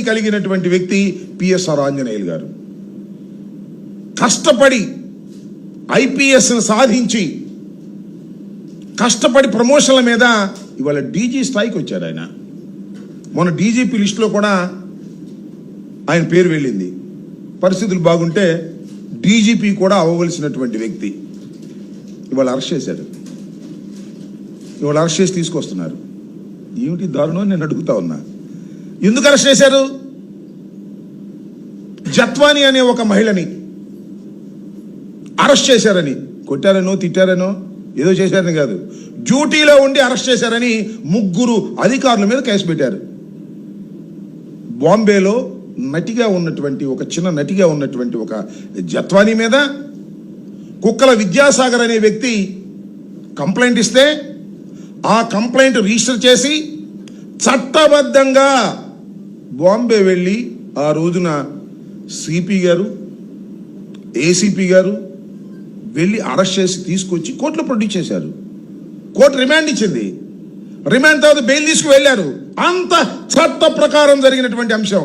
కలిగినటువంటి వ్యక్తి పిఎస్ఆర్ ఆంజనేయులు గారు. కష్టపడి ఐపీఎస్ను సాధించి కష్టపడి ప్రమోషన్ల మీద ఇవాళ డీజీ స్థాయికి వచ్చారు ఆయన. మొన్న డీజీపీ లిస్టులో కూడా ఆయన పేరు వెళ్ళింది. పరిస్థితులు బాగుంటే డీజీపీ కూడా అవ్వవలసినటువంటి వ్యక్తి ఇవాళ అరెస్ట్ చేశారు. ఇవాళ అరెస్ట్ చేసి తీసుకొస్తున్నారు. ఏమిటి దారుణం నేను అడుగుతా ఉన్నా. ఎందుకు అరెస్ట్ చేశారు? జత్వాని అనే ఒక మహిళని అరెస్ట్ చేశారని, కొట్టారనో తిట్టారనో ఏదో చేశారని కాదు, డ్యూటీలో ఉండి అరెస్ట్ చేశారని 3 అధికారుల మీద కేసు పెట్టారు. బాంబేలో నటిగా ఉన్నటువంటి ఒక చిన్న నటిగా ఉన్నటువంటి ఒక జత్వాని మీద కుక్కల విద్యాసాగర్ అనే వ్యక్తి కంప్లైంట్ ఇస్తే ఆ కంప్లైంట్ రిజిస్టర్ చేసి చట్టబద్ధంగా బాంబే వెళ్ళి ఆ రోజున సిపి గారు ఏసీపీ గారు వెళ్ళి అరెస్ట్ చేసి తీసుకొచ్చి కోర్టులో ప్రొడ్యూస్ చేశారు. కోర్టు రిమాండ్ ఇచ్చింది. రిమాండ్ తర్వాత బెయిల్ తీసుకు వెళ్ళారు. అంత చట్ట ప్రకారం జరిగినటువంటి అంశం.